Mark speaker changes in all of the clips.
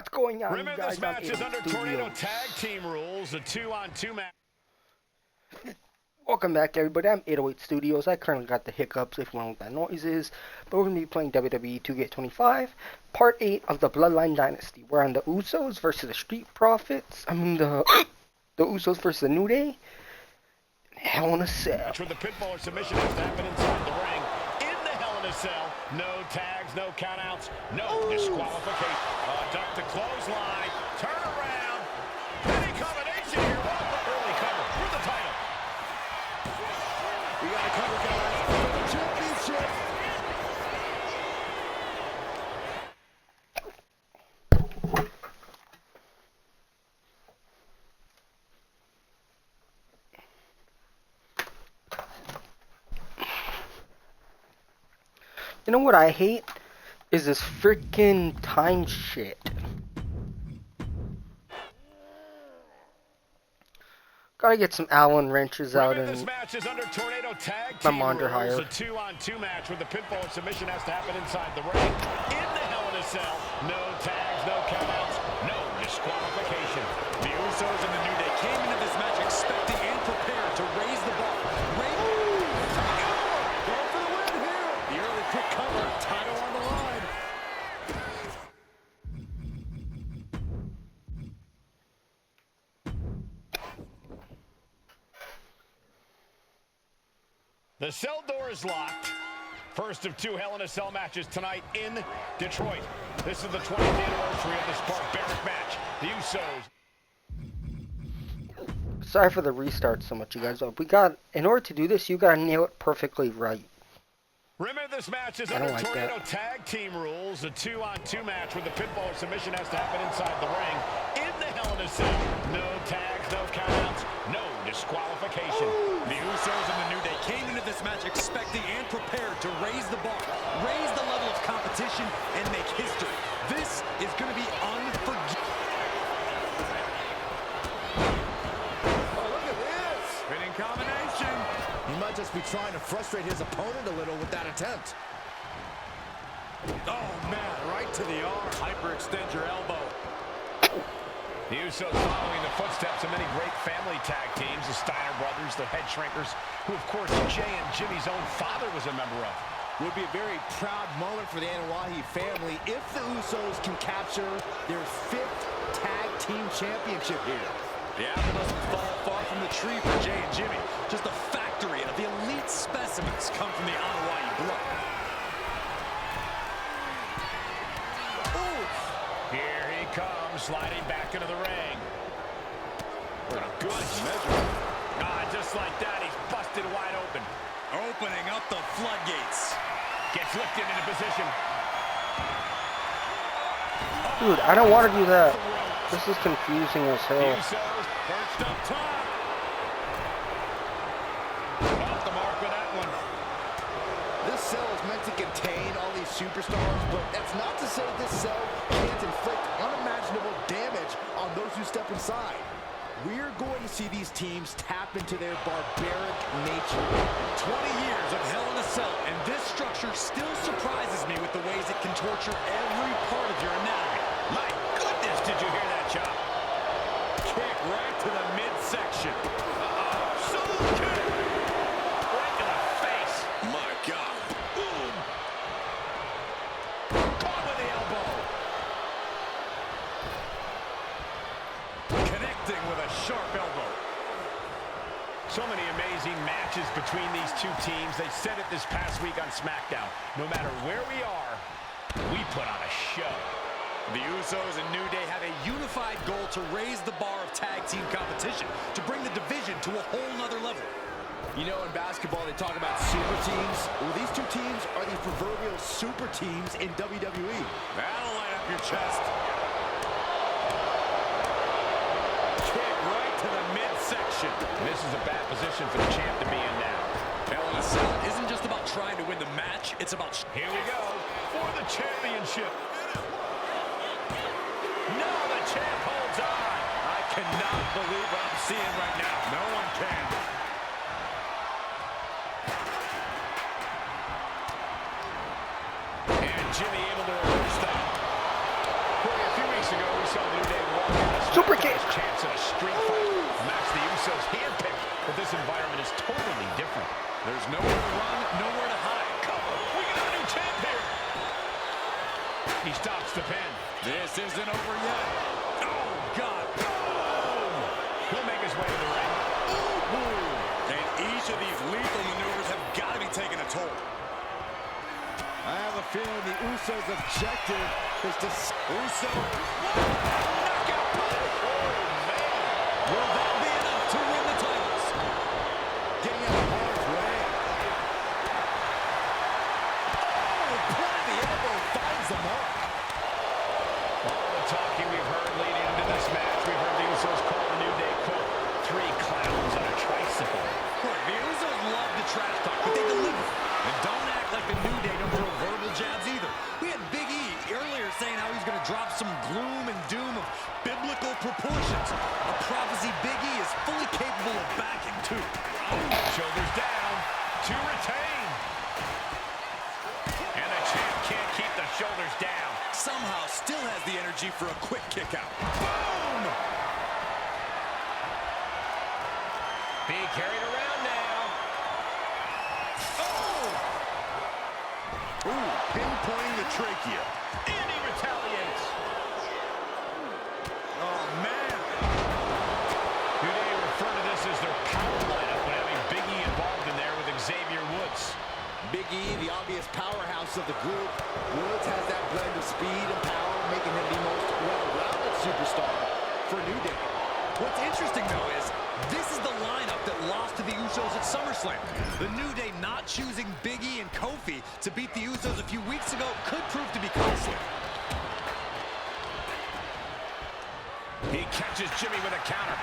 Speaker 1: What's going on,
Speaker 2: Remember,
Speaker 1: you guys?
Speaker 2: this match is under
Speaker 1: Studios.
Speaker 2: Tornado Tag Team rules, a 2-on-2 match.
Speaker 1: Welcome back, everybody. I'm 808 Studios. I currently got the hiccups, if you know what that noise is. But we're going to be playing wwe2k25, Part 8 of the Bloodline Dynasty. We're on the Usos versus the Street Profits. the Usos versus the New Day. Hell in a Cell.
Speaker 2: Match where the pinfall or submission has to happen inside the ring. In the Hell in a Cell. No tags, no countouts, no disqualification. Duck the clothesline. Turn around. Any combination here. Early cover for the title.
Speaker 3: We got a cover, guys, for the championship.
Speaker 1: You know what I hate? Is this freaking time shit. Gotta get some Allen wrenches out and
Speaker 2: this match is under Tornado Tag
Speaker 1: my
Speaker 2: Team
Speaker 1: Monder
Speaker 2: rules,
Speaker 1: higher.
Speaker 2: a 2-on-2 match where the pinfall or submission has to happen inside the ring. In the Hell in a Cell. No tags, no countouts, no disqualification.
Speaker 3: The Usos and the New Day came into this match expecting and prepared to raise the bar. Go for the win here. The early quick cover, title on the line.
Speaker 2: The cell door is locked. First of two Hell in a Cell matches tonight in Detroit. This is the 20th anniversary of this barbaric match. The Usos.
Speaker 1: Sorry for the restart so much, you guys. In order to do this, you gotta nail it perfectly right.
Speaker 2: Remember, this match is
Speaker 1: I
Speaker 2: under
Speaker 1: don't like
Speaker 2: Tornado
Speaker 1: that.
Speaker 2: Tag Team rules, a 2-on-2 match where the pinfall or submission has to happen inside the ring. In the Hell in a Cell. No tags, no countouts, no disqualification.
Speaker 3: The Usos and the New Day came into this match expecting and prepared to raise the bar, raise the level of competition, and make history. This is going to be unforgettable. Oh, look at this. Spinning combination.
Speaker 4: He might just be trying to frustrate his opponent a little with that attempt.
Speaker 3: Oh, man, right to the arm. Hyperextend your elbow.
Speaker 2: The Usos following the footsteps of many great family tag teams, the Steiner brothers, the Head Shrinkers, who, of course, Jay and Jimmy's own father was a member of.
Speaker 4: Would be a very proud moment for the Anoa'i family if the Usos can capture their 5th tag team championship here.
Speaker 3: The apple doesn't fall far from the tree for Jay and Jimmy. Just a factory of the elite specimens come from the Anoa'i blood.
Speaker 2: Here he comes, sliding back into the ring.
Speaker 3: What a good measure.
Speaker 2: Just like that, he's busted wide open.
Speaker 3: Opening up the floodgates.
Speaker 2: Gets lifted into position.
Speaker 1: Dude, I don't want to do that. This is confusing as hell.
Speaker 2: Usos perched up top. Off the mark with that one.
Speaker 4: This cell is meant to contain all these superstars, but that's not to say this cell can't inflict unimaginable damage on those who step inside. We're going to see these teams tap into their barbaric nature.
Speaker 3: 20 years of Hell in a Cell, and this structure still surprises me with the ways it can torture every part of your anatomy.
Speaker 2: My goodness, did you hear that chop?
Speaker 3: Kick right to the midsection.
Speaker 2: Absolute kick. Right to the face.
Speaker 3: My God. Boom.
Speaker 2: Caught with the elbow.
Speaker 3: Connecting with a sharp elbow.
Speaker 2: So many amazing matches between these two teams. They said it this past week on SmackDown. No matter where we are, we put on a show.
Speaker 3: The Usos and New Day have a unified goal to raise the bar of tag team competition, to bring the division to a whole nother level.
Speaker 4: You know, in basketball, they talk about super teams. Well, these two teams are the proverbial super teams in WWE.
Speaker 3: That'll light up your chest. Kick right to the midsection.
Speaker 2: This is a bad position for the champ to be in now.
Speaker 3: Hell in a Cell isn't just about trying to win the match, it's about...
Speaker 2: Here we go for the championship. No, the champ holds on.
Speaker 3: I cannot believe what I'm seeing right now. No one can.
Speaker 2: And Jimmy able to reverse that. Boy, a few weeks ago,
Speaker 1: Super kick.
Speaker 2: Chance at a street fight. Match the Usos handpicked, but this environment is totally different.
Speaker 3: There's nowhere to run, nowhere to hide.
Speaker 2: Cover. We got a new champ here. He stops the pin.
Speaker 3: This isn't over yet. Oh, God.
Speaker 2: Boom. He'll make his way to the ring.
Speaker 3: Ooh. And each of these lethal maneuvers have got to be taking a toll.
Speaker 4: I have a feeling the Usos' objective is to...
Speaker 3: Uso.
Speaker 2: Knockout punch. Oh, man.
Speaker 3: Will that be enough to win the titles?
Speaker 4: Getting out of harm's way.
Speaker 3: Oh, point of the elbow finds the mark.
Speaker 2: All the talking we've heard leading into this match, we've heard the Usos call the New Day, quote, 3 clowns on a tricycle.
Speaker 3: Look, the Usos love the trash talk, but they deliver. And don't act like the New Day don't throw verbal jabs either. We had Big E earlier saying how he's going to drop some gloom and doom of biblical proportions. A prophecy Big E is fully capable of backing, too.
Speaker 2: Shoulders down to retain. And the champ can't keep the shoulders down.
Speaker 3: Somehow still has the energy for a quick kick out.
Speaker 2: Boom! Being carried around now.
Speaker 3: Oh!
Speaker 4: Ooh, pinpointing the trachea.
Speaker 2: And he retaliates.
Speaker 3: Oh, man.
Speaker 2: New Day refer to this as their power lineup when having Big E involved in there with Xavier Woods.
Speaker 4: Big E, the obvious powerhouse of the group. Woods has that blend of speed and power, making him the most well-rounded superstar for New Day.
Speaker 3: What's interesting, though, is this is the lineup that lost to the Usos at SummerSlam. The New Day not choosing Big E and Kofi to beat the Usos a few weeks ago could prove to be costly.
Speaker 2: He catches Jimmy with a counter.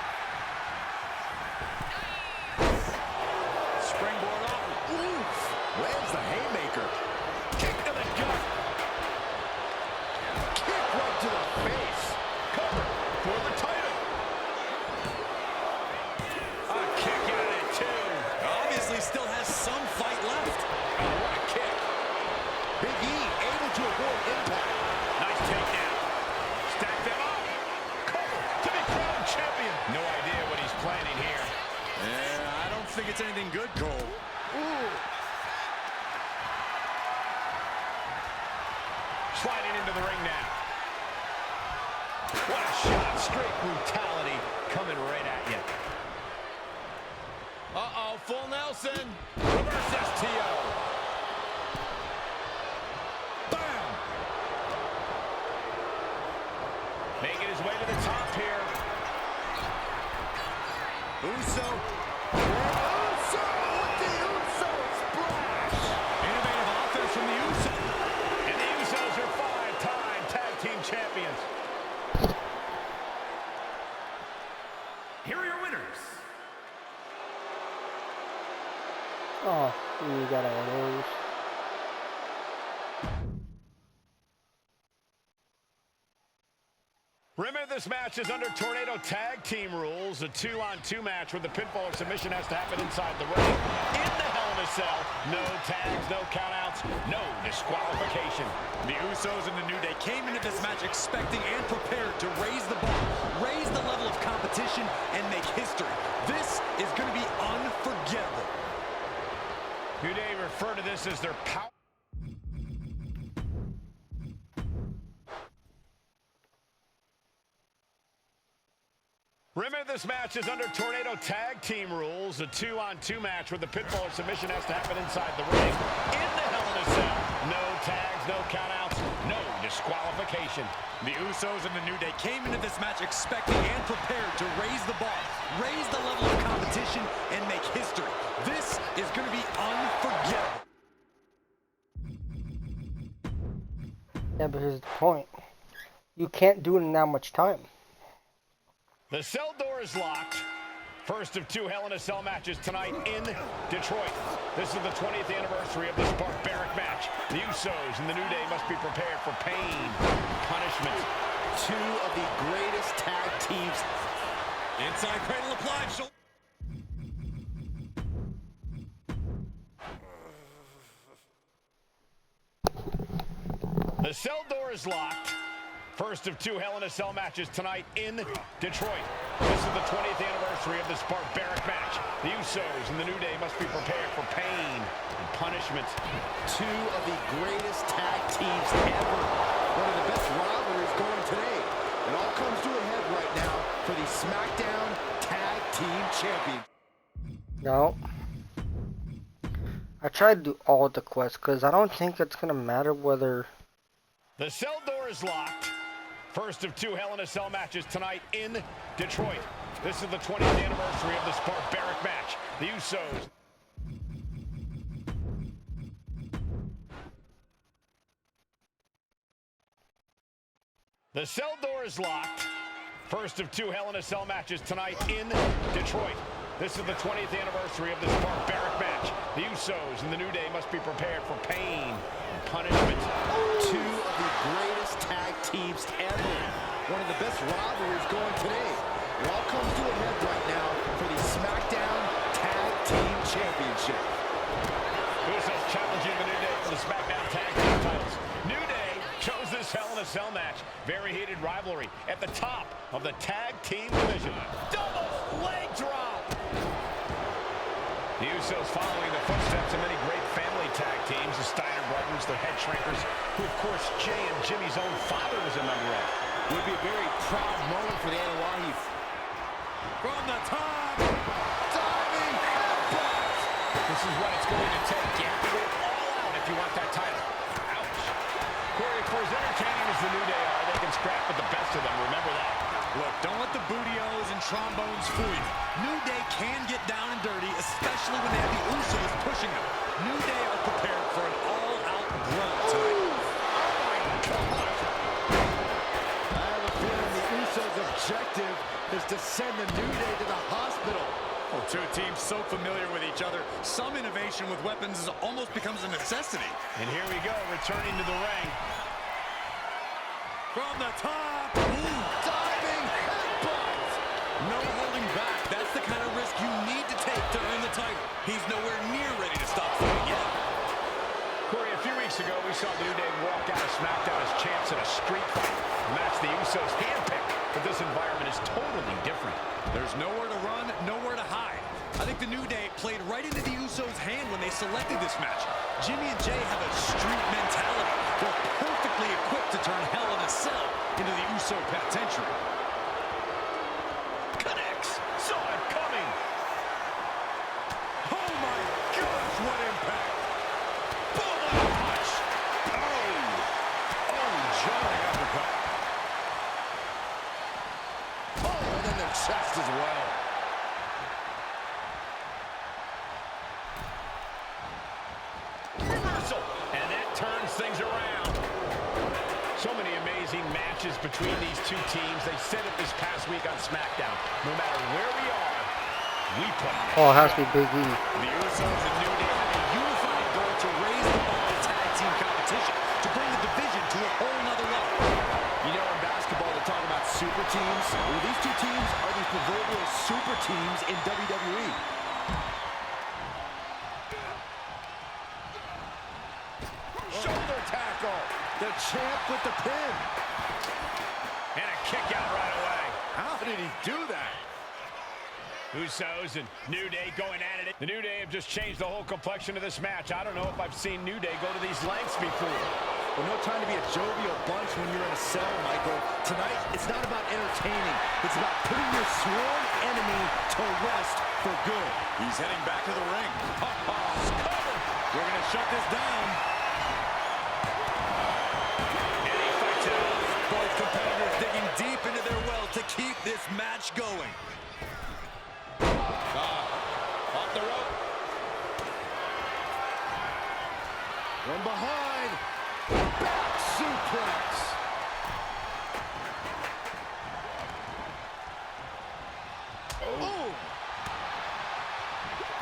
Speaker 3: Springboard off.
Speaker 4: Oof! Lands the haymaker.
Speaker 2: Kick to the gut.
Speaker 4: Kick right to the face.
Speaker 2: Cover for the title. A kick out at 2.
Speaker 3: Obviously still has some fight left.
Speaker 2: Oh, what a kick.
Speaker 4: Big E able to avoid impact.
Speaker 2: Nice takedown. Stack them up. Cover to be crowned champion. No idea what he's planning here.
Speaker 3: Yeah, I don't think it's anything good, Cole.
Speaker 4: Ooh!
Speaker 2: Sliding into the ring now. What a shot. Straight brutality coming right at you. Uh-oh, full Nelson. Reverse STO. Bam! Making his way to the top here.
Speaker 3: Uso.
Speaker 4: Uso with the Uso splash!
Speaker 3: Innovative offense from the Usos.
Speaker 2: And the Usos are 5-time tag team champions.
Speaker 3: Here are your winners.
Speaker 1: Oh, you got all those.
Speaker 2: Remember, this match is under Tornado Tag Team rules. A 2-on-2 match where the pinfall or submission has to happen inside the ring. In the Hell in a Cell. No tags, no countouts, no disqualification.
Speaker 3: The Usos and the New Day came into this match expecting and prepared to raise the bar, raise the level of competition, and make history. This is going to be unforgettable.
Speaker 2: New Day refer to this as their power. Remember, this match is under Tornado Tag Team rules. A 2-on-2 match where the pinfall or submission has to happen inside the ring. In the Hell in a Cell. No tags, no countouts, no disqualification.
Speaker 3: The Usos and the New Day came into this match expecting and prepared to raise the bar, raise the level of competition, and make history. This is going to be unforgettable.
Speaker 1: Yeah, but here's the point. You can't do it in that much time.
Speaker 2: The cell door is locked. First of 2 Hell in a Cell matches tonight in Detroit. This is the 20th anniversary of this barbaric match. The Usos and the New Day must be prepared for pain, punishment.
Speaker 4: 2 of the greatest tag teams.
Speaker 3: Inside cradle applied.
Speaker 2: The cell door is locked. First of 2 Hell in a Cell matches tonight in Detroit. This is the 20th anniversary of this barbaric match. The Usos and the New Day must be prepared for pain and punishment.
Speaker 4: 2 of the greatest tag teams ever. One of the best rivalries going today. It all comes to a head right now for the SmackDown Tag Team Champion.
Speaker 1: No. I tried to do all the quests because I don't think it's going to matter whether...
Speaker 2: The cell door is locked. First of 2 Hell in a Cell matches tonight in Detroit. This is the 20th anniversary of this barbaric match. The Usos. The cell door is locked. First of 2 Hell in a Cell matches tonight in Detroit. This is the 20th anniversary of this barbaric match. The Usos and the New Day must be prepared for pain and punishment.
Speaker 4: 2 of the greatest tag teams ever. One of the best rivalries going today. It all comes to a head right now for the SmackDown Tag Team Championship.
Speaker 2: Usos challenging the New Day for the SmackDown Tag Team titles. New Day chose this Hell in a Cell match. Very heated rivalry at the top of the Tag Team division. Double leg drop. The Usos following the footsteps of many great family tag teams, the Steiner brothers, the Head Shrinkers, who of course Jay and Jimmy's own father was a member of.
Speaker 4: Would be a very proud moment for the Anoa'i.
Speaker 3: From the top.
Speaker 4: Diving headbutt.
Speaker 2: This is what it's going to take. You have to go all out if you want that title. Ouch. Corey, for as entertaining as the New Day are, they can scrap with the best of them. Remember that.
Speaker 3: Look, don't let the booty-os and trombones fool you. New Day can get down and dirty, especially when they have the Usos pushing them. New Day are prepared for an all-out brawl tonight.
Speaker 4: Oh my God. I have a feeling the Usos' objective is to send the New Day to the hospital.
Speaker 3: Well, 2 teams so familiar with each other, some innovation with weapons almost becomes a necessity.
Speaker 2: And here we go, returning to the ring.
Speaker 3: From the top.
Speaker 4: Diving headbutt.
Speaker 3: No holding back. That's the kind of risk you need to take to earn the title. He's nowhere near ready to stop fighting yet.
Speaker 2: Corey, a few weeks ago, we saw the New Day walk out of SmackDown as champs in a street fight. A match the Usos handpicked, but this environment is totally different.
Speaker 3: There's nowhere to run, nowhere to hide. I think the New Day played right into the Usos' hand when they selected this match. Jimmy and Jay have a street mentality. They're perfectly equipped to turn Hell in a Cell into the Uso penitentiary.
Speaker 2: Connects. Saw it coming.
Speaker 3: Oh my gosh, what impact!
Speaker 2: Boom, what a punch. Oh, jarring uppercut.
Speaker 4: Oh, and then their chest as well.
Speaker 2: Reversal. And that turns things around. So many amazing matches between these 2 teams. They said it this past week on SmackDown. No matter where we are, we put on it.
Speaker 1: Oh, it has to be Big E.
Speaker 3: The Usos and New Day have a unified goal to raise the bar in tag team competition, to bring the division to a whole nother level.
Speaker 4: You know, in basketball, they talk about super teams. Well, these 2 teams are the proverbial super teams in WWE. Shoulder tackle. The champ with the pin.
Speaker 2: And a kick out right away.
Speaker 4: How did he do that?
Speaker 2: Usos and New Day going at it. The New Day have just changed the whole complexion of this match. I don't know if I've seen New Day go to these lengths before.
Speaker 4: Well, no time to be a jovial bunch when you're in a cell, Michael. Tonight, it's not about entertaining. It's about putting your sworn enemy to rest for good.
Speaker 3: He's heading back to the ring. We're going to shut this down.
Speaker 2: And he fights it out.
Speaker 3: Both competitors digging deep into their well to keep this match going.
Speaker 2: Off the rope.
Speaker 4: From behind. Back suplex. Oh.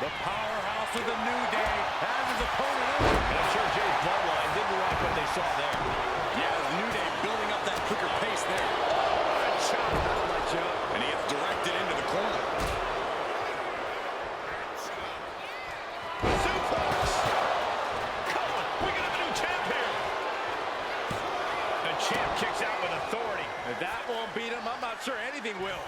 Speaker 3: The powerhouse of the New Day has his opponent over.
Speaker 2: And I'm sure Jay's Bloodline didn't like what they saw there.
Speaker 3: Yeah, the New Day building up that quicker pace there. And he gets directed into the corner.
Speaker 2: Suplex. Come on, we got a new champ here. The champ kicks out with authority.
Speaker 3: Sure, anything will.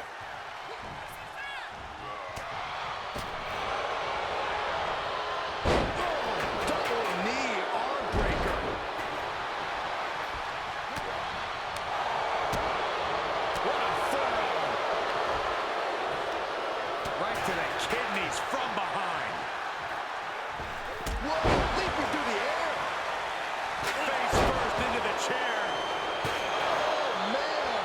Speaker 2: From behind.
Speaker 4: Whoa, leaping through the air.
Speaker 2: Face first into the chair.
Speaker 4: Oh, man.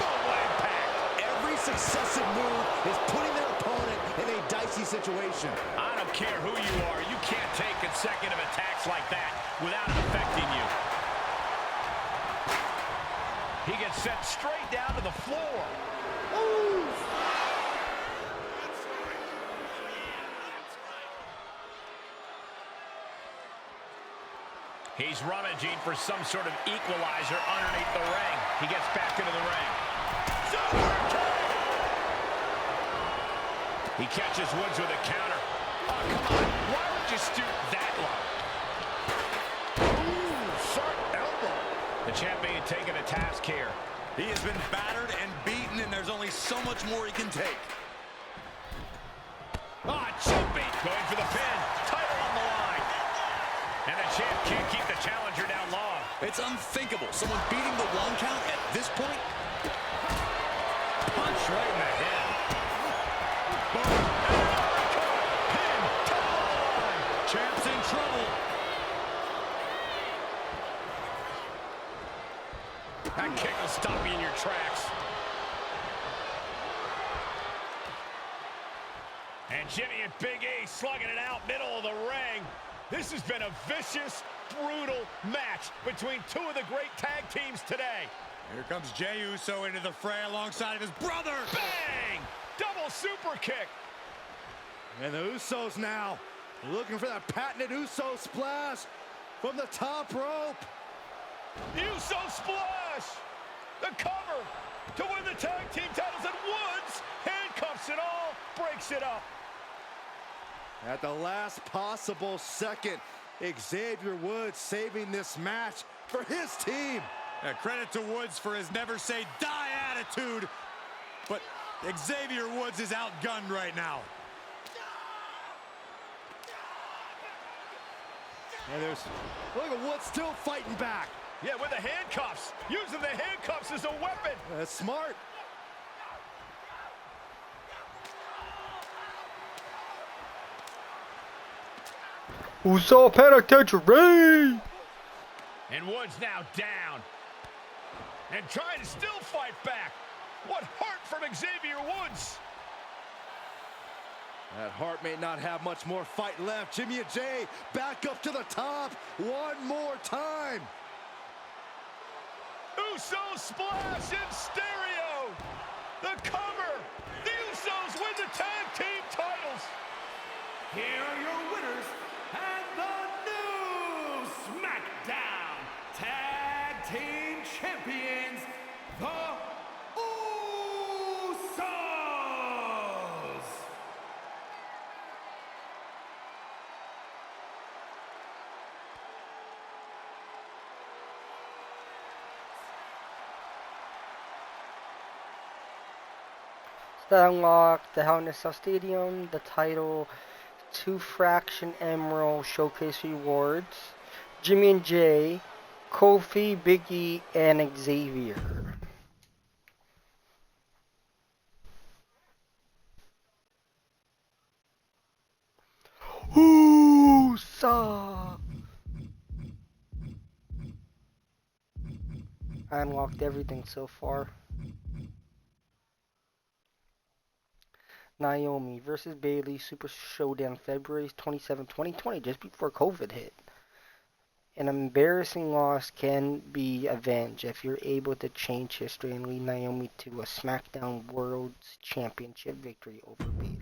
Speaker 2: Boom, impact.
Speaker 4: Every successive move is putting their opponent in a dicey situation.
Speaker 2: I don't care who you are. You can't take consecutive attacks like that without it affecting you. He gets sent straight down to the floor.
Speaker 4: Ooh.
Speaker 2: He's rummaging for some sort of equalizer underneath the ring. He gets back into the ring. He catches Woods with a counter. Oh, come on. Why would you stoop that low?
Speaker 4: Ooh, sharp elbow.
Speaker 2: The champion taking a task here.
Speaker 3: He has been battered and beaten, and there's only so much more he can take.
Speaker 2: Ah, jumping. Going for the pin. Title on the line. And the champ can't keep the challenger down long.
Speaker 3: It's unthinkable. Someone beating the 1 count at this point.
Speaker 2: Punch right in the head. Boom. Pin. Title on the line.
Speaker 3: Champ's in trouble.
Speaker 2: That kick will stop you in your tracks. And Jimmy and Big E slugging it out middle of the ring. This has been a vicious, brutal match between two of the great tag teams today.
Speaker 3: Here comes Jey Uso into the fray alongside of his brother.
Speaker 2: Bang! Double super kick.
Speaker 4: And the Usos now looking for that patented Uso splash from the top rope.
Speaker 2: Uso splash. The cover to win the tag team titles, and Woods handcuffs it all, breaks it up.
Speaker 4: At the last possible second, Xavier Woods saving this match for his team.
Speaker 3: Credit to Woods for his never say die attitude, but Xavier Woods is outgunned right now.
Speaker 4: And look at Woods still fighting back.
Speaker 2: Yeah, with the handcuffs. Using the handcuffs as a weapon.
Speaker 4: That's smart.
Speaker 1: Uso penitentiary.
Speaker 2: And Woods now down. And trying to still fight back. What heart from Xavier Woods.
Speaker 4: That Hart may not have much more fight left. Jimmy and Jey back up to the top one more time.
Speaker 2: Uso splash in stereo. The cover. The Usos win the tag team titles.
Speaker 5: Here are your winners and the new SmackDown Tag Team Champions, the Usos!
Speaker 1: That unlocked the Hell in a Cell Stadium, the title, 2 Fraction Emerald Showcase rewards, Jimmy and Jey, Kofi, Big E, and Xavier. Usa! I unlocked everything so far. Naomi versus Bayley Super Showdown February 27, 2020, just before COVID hit. An embarrassing loss can be avenged if you're able to change history and lead Naomi to a SmackDown World Championship victory over Bayley.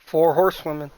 Speaker 1: 4 horsewomen.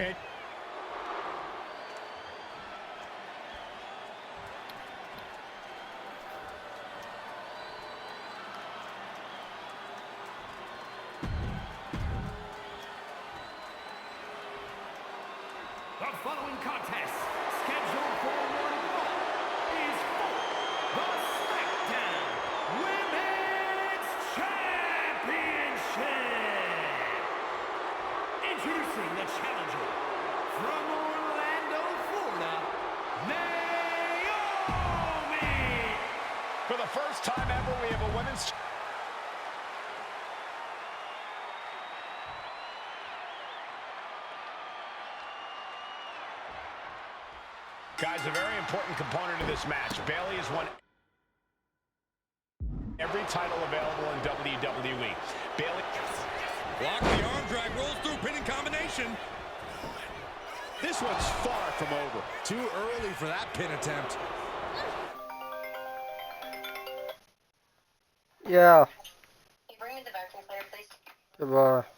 Speaker 2: And
Speaker 5: The following contest, scheduled for one fall, is for the SmackDown Women's Championship. Introducing the challenger from Orlando, Florida, Naomi.
Speaker 2: for the first time ever, we have a women's... Guys, a very important component of this match. Bayley has won every title available in WWE. Bayley...
Speaker 3: Block the arm drag, rolls through, pinning combination.
Speaker 4: This one's far from over. Too early for that pin attempt.
Speaker 1: Yeah.
Speaker 6: Can you bring me the vacuum cleaner, please?
Speaker 1: Goodbye.